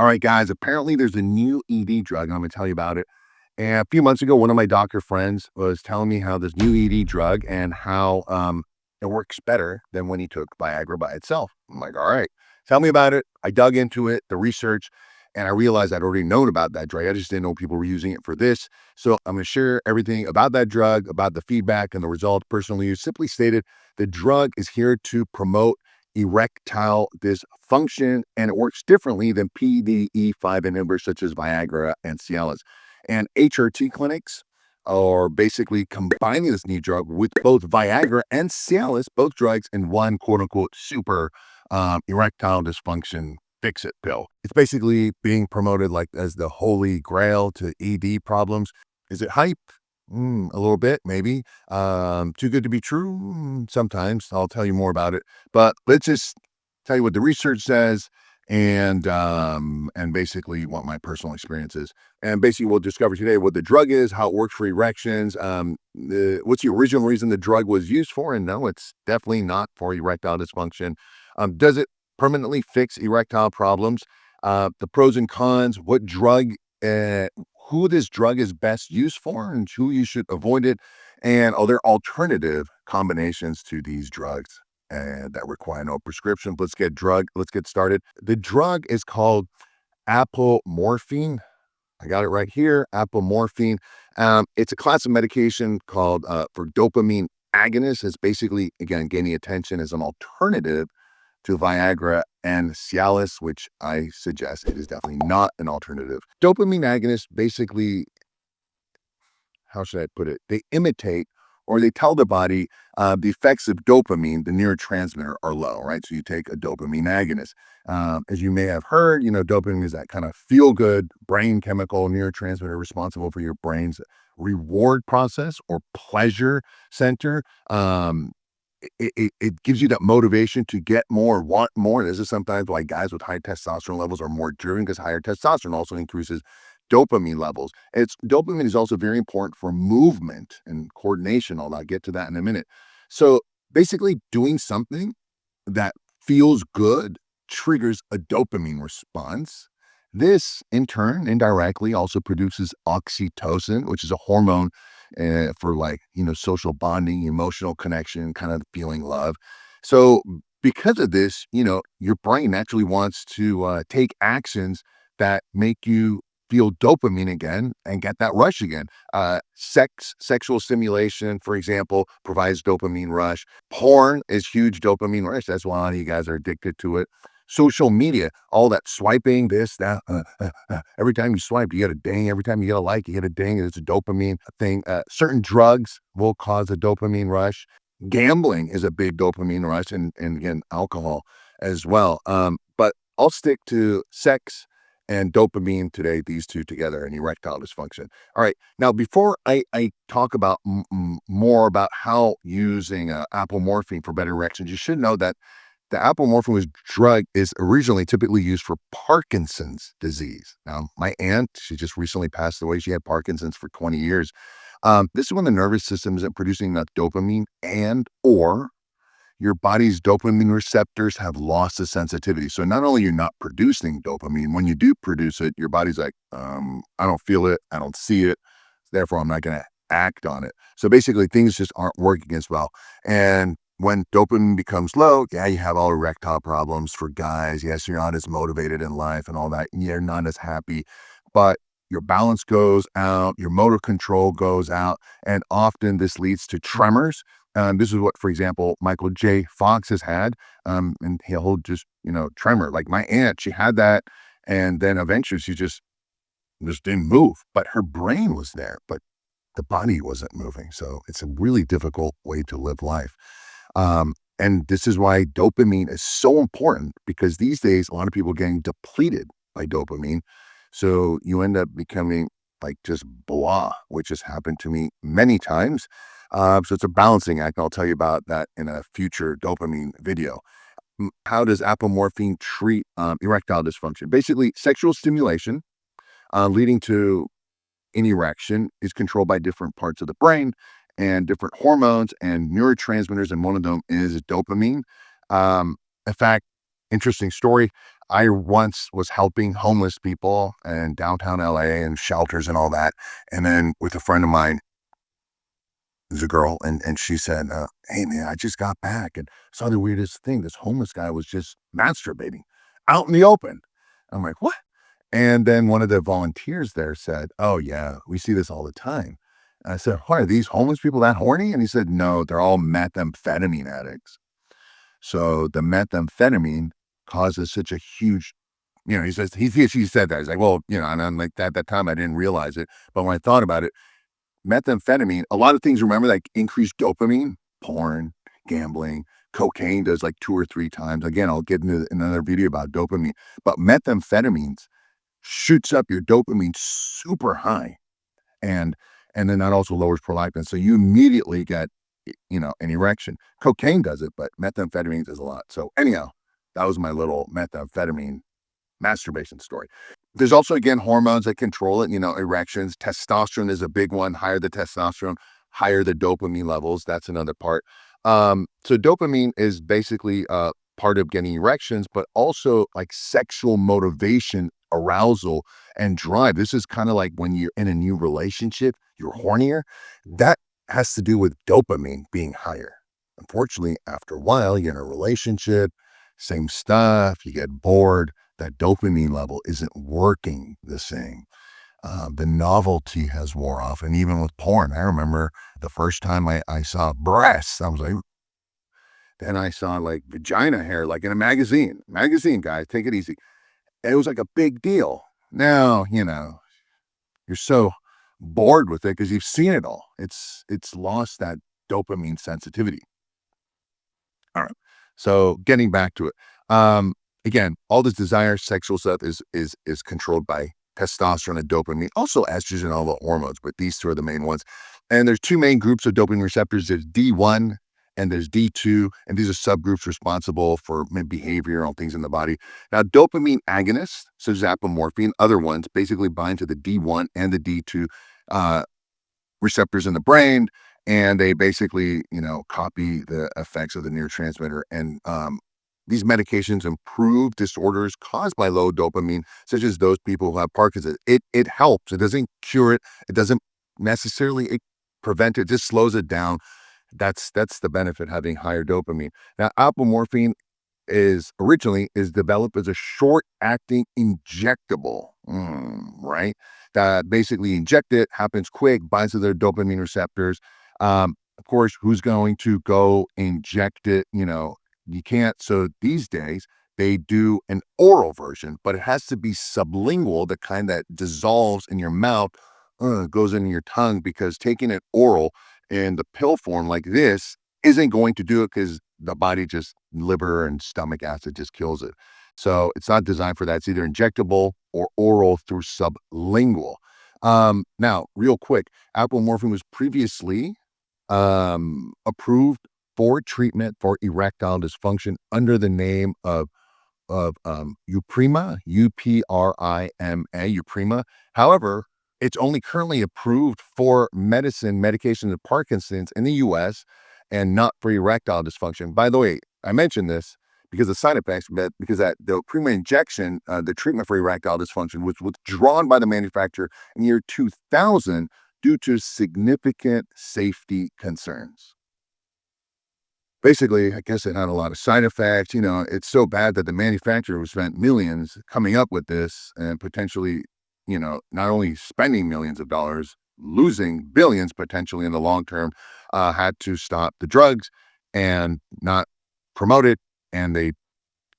All right, guys, apparently there's a new ED drug, and I'm gonna tell you about it. And a few months ago, one of my doctor friends was telling me how this new ED drug and how it works better than when he took Viagra by itself. I'm like, all right, tell me about it. I dug into it, the research, and I realized I'd already known about that drug. I just didn't know people were using it for this. So I'm gonna share everything about that drug, about the feedback and the results, personal use. Simply stated, the drug is here to promote erectile dysfunction, and it works differently than PDE5 inhibitors such as Viagra and Cialis. And HRT clinics are basically combining this new drug with both Viagra and Cialis, both drugs in one quote unquote super erectile dysfunction fix it pill. It's basically being promoted like as the holy grail to ED problems. Is it hype? A little bit, maybe. Too good to be true? Sometimes. I'll tell you more about it. But let's just tell you what the research says and basically what my personal experience is. And basically we'll discover today what the drug is, how it works for erections, what's the original reason the drug was used for, and no, it's definitely not for erectile dysfunction. Does it permanently fix erectile problems? The pros and cons, what drug who this drug is best used for and who you should avoid it, and are there alternative combinations to these drugs and that require no prescription? Let's get started. The drug is called apomorphine. I got it right here, apomorphine. It's a class of medication called for dopamine agonists. It's basically, again, gaining attention as an alternative to Viagra and Cialis, which I suggest it is definitely not an alternative. Dopamine agonists basically, how should I put it? They imitate or they tell the body the effects of dopamine, the neurotransmitter, are low, right? So you take a dopamine agonist. As you may have heard, dopamine is that kind of feel good brain chemical neurotransmitter responsible for your brain's reward process or pleasure center. It gives you that motivation to get more, want more. This is sometimes why guys with high testosterone levels are more driven, because higher testosterone also increases dopamine levels. Dopamine is also very important for movement and coordination. I'll get to that in a minute. So basically doing something that feels good triggers a dopamine response. This, in turn, indirectly also produces oxytocin, which is a hormone for social bonding, emotional connection, kind of feeling love. So because of this, your brain naturally wants to take actions that make you feel dopamine again and get that rush again. Sexual stimulation, for example, provides dopamine rush. Porn is huge dopamine rush. That's why a lot of you guys are addicted to it. Social media, all that swiping, this, that, every time you swipe, you get a ding. Every time you get a like, you get a ding. It's a dopamine thing. Certain drugs will cause a dopamine rush. Gambling is a big dopamine rush, and again, alcohol as well. But I'll stick to sex and dopamine today, these two together, and erectile dysfunction. All right. Now, before I talk about more about how using apomorphine for better erections, you should know that the apomorphine drug is originally typically used for Parkinson's disease. Now, my aunt, she just recently passed away. She had Parkinson's for 20 years. This is when the nervous system isn't producing enough dopamine and or your body's dopamine receptors have lost the sensitivity. So not only you're not producing dopamine, when you do produce it, your body's like, I don't feel it. I don't see it. Therefore, I'm not going to act on it. So basically things just aren't working as well. And when dopamine becomes low, yeah, you have all erectile problems for guys. Yes, you're not as motivated in life and all that. You're not as happy, but your balance goes out, your motor control goes out, and often this leads to tremors. This is what, for example, Michael J. Fox has had, and he'll just, tremor. Like my aunt, she had that, and then eventually she just didn't move, but her brain was there, but the body wasn't moving. So it's a really difficult way to live life. And this is why dopamine is so important, because these days, a lot of people are getting depleted by dopamine. So you end up becoming like just blah, which has happened to me many times. So it's a balancing act. I'll tell you about that in a future dopamine video. How does apomorphine treat erectile dysfunction? Basically, sexual stimulation leading to an erection is controlled by different parts of the brain and different hormones and neurotransmitters, and one of them is dopamine. In fact, interesting story. I once was helping homeless people in downtown LA and shelters and all that. And then with a friend of mine, there's a girl, and she said, "Hey man, I just got back and saw the weirdest thing. This homeless guy was just masturbating out in the open." I'm like, "What?" And then one of the volunteers there said, "Oh yeah, we see this all the time." And I said, "Why are these homeless people that horny?" And he said, "No, they're all methamphetamine addicts." So the methamphetamine causes such a huge, he says he said that. He's like, "Well, and I'm like, at that time I didn't realize it. But when I thought about it, methamphetamine, a lot of things, remember, like increased dopamine, porn, gambling, cocaine does like 2 or 3 times. Again, I'll get into another video about dopamine, but methamphetamines shoots up your dopamine super high, and then that also lowers prolactin. So you immediately get, an erection. Cocaine does it, but methamphetamine does a lot. So anyhow, that was my little methamphetamine masturbation story. There's also, again, hormones that control it, erections. Testosterone is a big one. Higher the testosterone, higher the dopamine levels. That's another part. So dopamine is basically part of getting erections, but also like sexual motivation, arousal, and drive. This is kind of like when you're in a new relationship, you're hornier. That has to do with dopamine being higher. Unfortunately, after a while, you're in a relationship, same stuff, you get bored, that dopamine level isn't working the same. The novelty has wore off. And even with porn, I remember the first time I saw breasts, I was like, then I saw like vagina hair, like in a magazine. Magazine, guys, take it easy. It was like a big deal. Now, you're so bored with it because you've seen it all. It's lost that dopamine sensitivity. All right. So getting back to it. Again, all this desire, sexual stuff is controlled by testosterone and dopamine, also estrogen, all the hormones, but these two are the main ones. And there's two main groups of dopamine receptors. There's D1 and there's D2, and these are subgroups responsible for behavioral things in the body. Now, dopamine agonists, such as apomorphine, other ones basically bind to the D1 and the D2 uh, receptors in the brain, and they basically, copy the effects of the neurotransmitter. And these medications improve disorders caused by low dopamine, such as those people who have Parkinson's. It helps. It doesn't cure it. It doesn't necessarily prevent it. It just slows it down. That's the benefit, having higher dopamine. Now, apomorphine is developed as a short-acting injectable, right? That basically inject it, happens quick, binds to their dopamine receptors. Of course, who's going to go inject it? You can't. So these days, they do an oral version, but it has to be sublingual, the kind that dissolves in your mouth, goes in your tongue, because taking it oral in the pill form like this isn't going to do it, because the body just, liver and stomach acid just kills it. So it's not designed for that. It's either injectable or oral through sublingual. Now, real quick, apomorphine was previously approved for treatment for erectile dysfunction under the name of Uprima, Uprima. However, it's only currently approved for medication of Parkinson's in the US, and not for erectile dysfunction. By the way, I mentioned this because of side effects, but because that the Uprima injection, the treatment for erectile dysfunction, was withdrawn by the manufacturer in the year 2000 due to significant safety concerns. Basically, I guess it had a lot of side effects. It's so bad that the manufacturer spent millions coming up with this, and potentially, not only spending millions of dollars, losing billions potentially in the long term, had to stop the drugs and not promote it, and they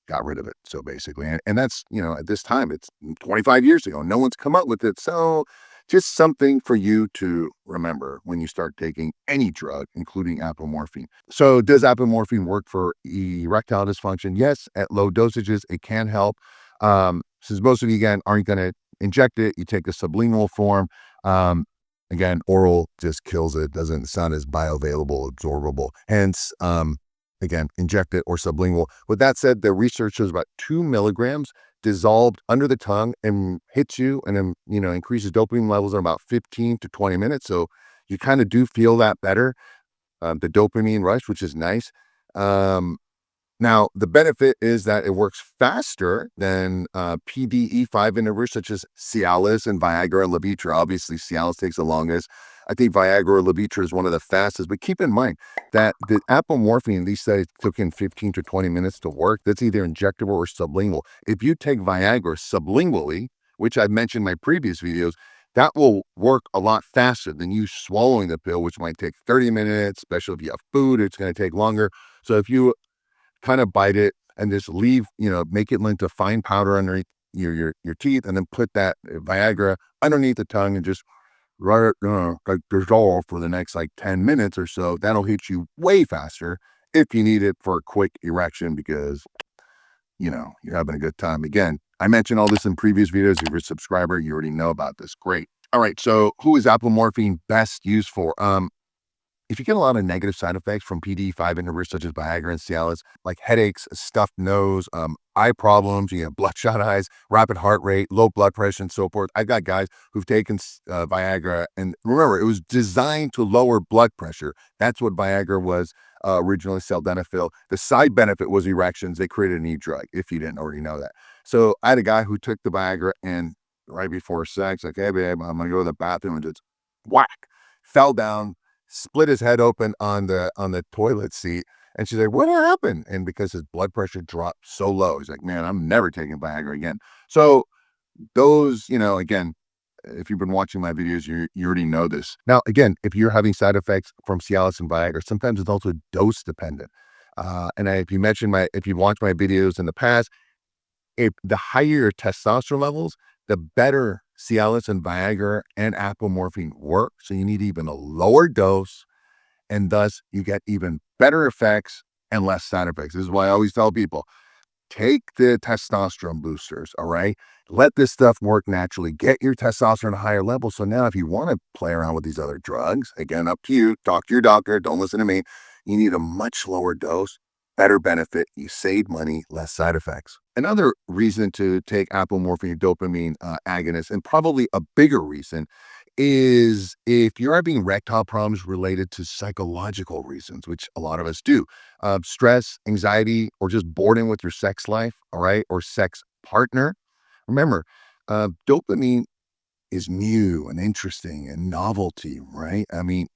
got rid of it. So basically, and that's, at this time, it's 25 years ago. No one's come up with it. So just something for you to remember when you start taking any drug, including apomorphine. So does apomorphine work for erectile dysfunction? Yes, at low dosages, it can help. Since most of you, again, aren't going to inject it, you take a sublingual form. Again, oral just kills it. It's not as bioavailable, absorbable. Hence, again, inject it or sublingual. With that said, the research shows about 2 milligrams dissolved under the tongue and hits you, and then, increases dopamine levels in about 15 to 20 minutes. So you kind of do feel that better, the dopamine rush, which is nice. Now, the benefit is that it works faster than PDE5 inhibitors such as Cialis and Viagra and Levitra. Obviously, Cialis takes the longest. I think Viagra or Levitra is one of the fastest. But keep in mind that the apomorphine, these studies took in 15 to 20 minutes to work. That's either injectable or sublingual. If you take Viagra sublingually, which I've mentioned in my previous videos, that will work a lot faster than you swallowing the pill, which might take 30 minutes, especially if you have food, it's going to take longer. So if you kind of bite it and just leave, make it into fine powder underneath your teeth, and then put that Viagra underneath the tongue and just let it like dissolve for the next like 10 minutes or so. That'll hit you way faster if you need it for a quick erection because, you're having a good time. Again, I mentioned all this in previous videos. If you're a subscriber, you already know about this. Great. All right. So who is apomorphine best used for? If you get a lot of negative side effects from PDE5 inhibitors such as Viagra and Cialis, like headaches, a stuffed nose, eye problems, you have bloodshot eyes, rapid heart rate, low blood pressure, and so forth. I've got guys who've taken Viagra, and remember, it was designed to lower blood pressure. That's what Viagra was originally, sildenafil. The side benefit was erections. They created a new drug, if you didn't already know that. So I had a guy who took the Viagra, and right before sex, like, hey, babe, I'm going to go to the bathroom, and just whack, fell down, split his head open on the toilet seat. And she's like, what happened? And because his blood pressure dropped so low, he's like, man, I'm never taking Viagra again. So those, again, if you've been watching my videos, you already know this. Now, again, if you're having side effects from Cialis and Viagra, sometimes it's also dose dependent. If you watched my videos in the past, if the higher your testosterone levels, the better Cialis and Viagra and apomorphine work. So you need even a lower dose, and thus you get even better effects and less side effects. This is why I always tell people, take the testosterone boosters, all right? Let this stuff work naturally. Get your testosterone at a higher level. So now if you want to play around with these other drugs, again, up to you, talk to your doctor, don't listen to me. You need a much lower dose, better benefit. You save money, less side effects. Another reason to take apomorphine dopamine agonists, and probably a bigger reason, is if you're having erectile problems related to psychological reasons, which a lot of us do, stress, anxiety, or just boredom with your sex life, all right, or sex partner. Remember, dopamine is new and interesting and novelty, right? I mean,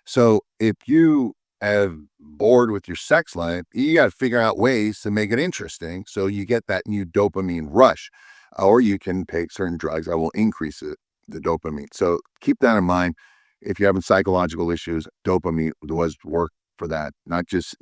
so if you have bored with your sex life, you got to figure out ways to make it interesting so you get that new dopamine rush. Or you can take certain drugs that will increase the dopamine. So keep that in mind. If you're having psychological issues, dopamine does work for that. Not just,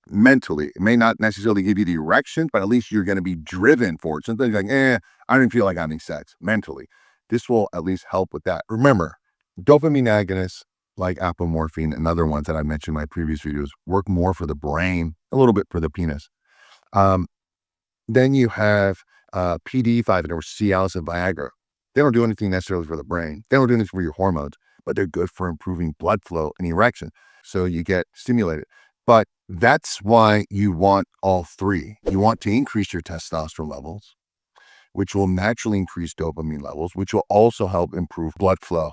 mentally. It may not necessarily give you the erection, but at least you're going to be driven for it. Sometimes you're like, I didn't feel like having sex mentally. This will at least help with that. Remember, dopamine agonists like apomorphine and other ones that I mentioned in my previous videos work more for the brain, a little bit for the penis. Then you have PD5 or Cialis and Viagra. They don't do anything necessarily for the brain. They don't do anything for your hormones, but they're good for improving blood flow and erection. So you get stimulated. But that's why you want all three. You want to increase your testosterone levels, which will naturally increase dopamine levels, which will also help improve blood flow.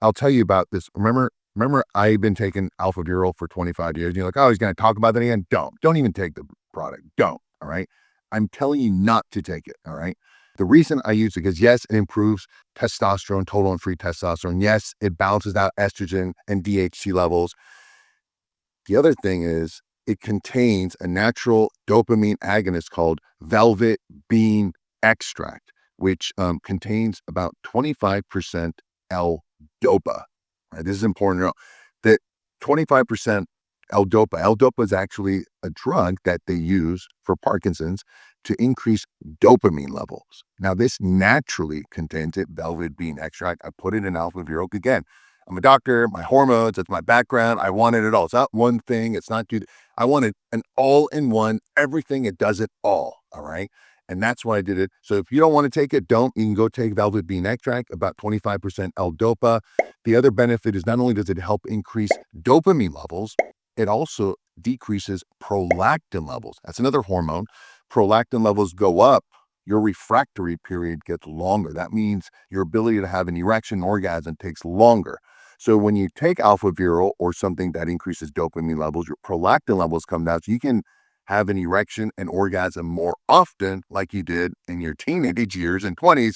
I'll tell you about this. Remember, I've been taking Alphaviral for 25 years. You're like, oh, he's going to talk about that again. Don't even take the product. Don't. All right. I'm telling you not to take it. All right. The reason I use it is, yes, it improves testosterone, total and free testosterone. Yes, it balances out estrogen and DHT levels. The other thing is it contains a natural dopamine agonist called velvet bean extract, which contains about 25% L-DOPA. Right? This is important to know that 25% L-DOPA. L-DOPA is actually a drug that they use for Parkinson's to increase dopamine levels. Now, this naturally contains it, velvet bean extract. I put it in Alphaviral. Again, I'm a doctor, my hormones, that's my background. I wanted it all. It's not one thing. It's not I wanted an all-in-one, everything. It does it all. All right. And that's why I did it. So if you don't want to take it, don't. You can go take velvet bean extract, about 25% L-DOPA. The other benefit is not only does it help increase dopamine levels, it also decreases prolactin levels. That's another hormone. Prolactin levels go up, your refractory period gets longer. That means your ability to have an erection orgasm takes longer. So when you take alpha viral or something that increases dopamine levels, your prolactin levels come down. So you can have an erection and orgasm more often, like you did in your teenage years and 20s,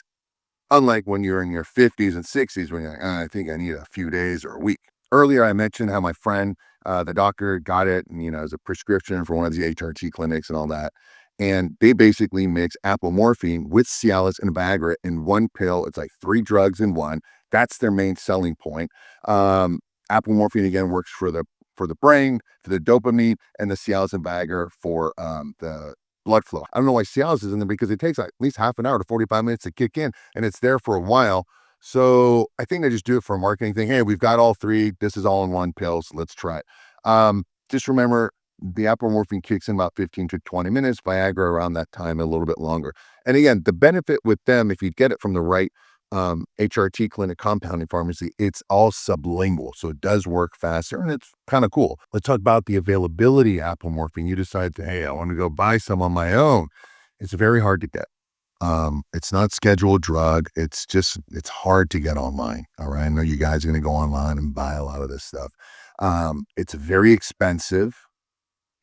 unlike when you're in your 50s and 60s when you're like, "Ah, I think I need a few days or a week." Earlier, I mentioned how my friend, the doctor got it, and as a prescription for one of the HRT clinics and all that. And they basically mix apomorphine with Cialis and Viagra in one pill. It's like three drugs in one. That's their main selling point. Um, Apomorphine again works for the brain, for the dopamine, and the Cialis and Viagra for the blood flow. I don't know why Cialis is in there because it takes like at least half an hour to 45 minutes to kick in, and it's there for a while. So I think they just do it for a marketing thing. Hey, we've got all three. This is all in one pill. So let's try it. Just remember the apomorphine kicks in about 15 to 20 minutes, Viagra around that time, a little bit longer. And again, the benefit with them, if you get it from the right HRT clinic compounding pharmacy, it's all sublingual. So it does work faster and it's kind of cool. Let's talk about the availability of apomorphine. You decide to, hey, I want to go buy some on my own. It's very hard to get. It's not scheduled drug. It's hard to get online. All right. I know you guys are going to go online and buy a lot of this stuff. It's very expensive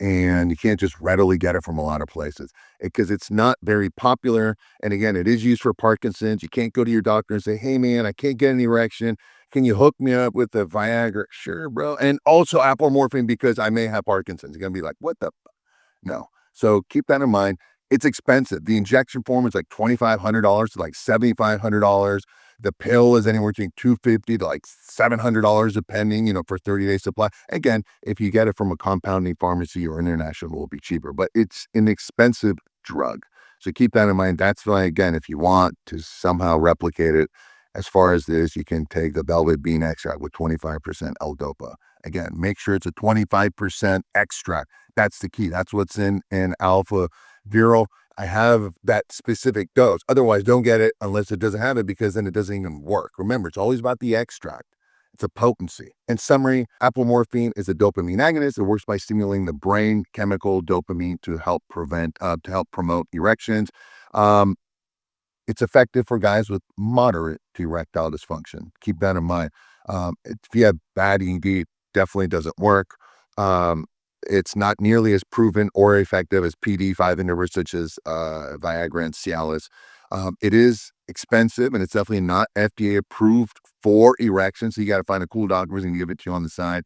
and you can't just readily get it from a lot of places because it's not very popular. And again, it is used for Parkinson's. You can't go to your doctor and say, hey man, I can't get an erection. Can you hook me up with the Viagra? Sure, bro. And also apomorphine because I may have Parkinson's. You're going to be like, what the no. So keep that in mind. It's expensive. The injection form is like $2,500 to like $7,500. The pill is anywhere between $250 to like $700 depending, for 30-day supply. Again, if you get it from a compounding pharmacy or international, it will be cheaper, but it's an expensive drug. So keep that in mind. That's why, again, if you want to somehow replicate it, as far as this, you can take the velvet bean extract with 25% L-Dopa. Again, make sure it's a 25% extract. That's the key. That's what's in alpha viral. I have that specific dose. Otherwise, don't get it unless it doesn't have it because then it doesn't even work. Remember, it's always about the extract. It's a potency. In summary, apomorphine is a dopamine agonist. It works by stimulating the brain chemical dopamine to help promote erections. Um, it's effective for guys with moderate to erectile dysfunction. Keep that in mind. If you have bad ED, definitely doesn't work. Um, it's not nearly as proven or effective as PD5 inhibitors such as Viagra and Cialis. It is expensive and it's definitely not FDA approved for erections. So you got to find a cool doctor who's going to give it to you on the side.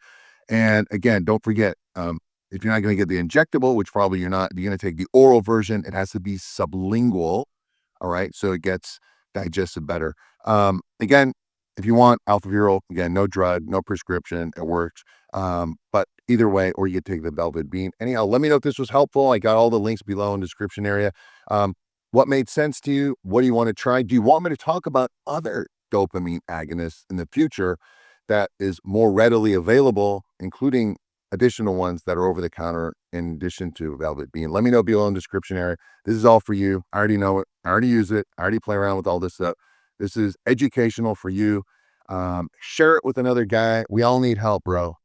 And again, don't forget, if you're not going to get the injectable, which probably you're not, you're going to take the oral version. It has to be sublingual. All right. So it gets digested better. Again, if you want alpha viral, again, no drug, no prescription, it works. But either way, or you can take the velvet bean. Anyhow, let me know if this was helpful. I got all the links below in the description area. What made sense to you? What do you want to try? Do you want me to talk about other dopamine agonists in the future that is more readily available, including additional ones that are over the counter in addition to velvet bean? Let me know below in the description area. This is all for you. I already know it. I already use it. I already play around with all this stuff. This is educational for you. Share it with another guy. We all need help, bro.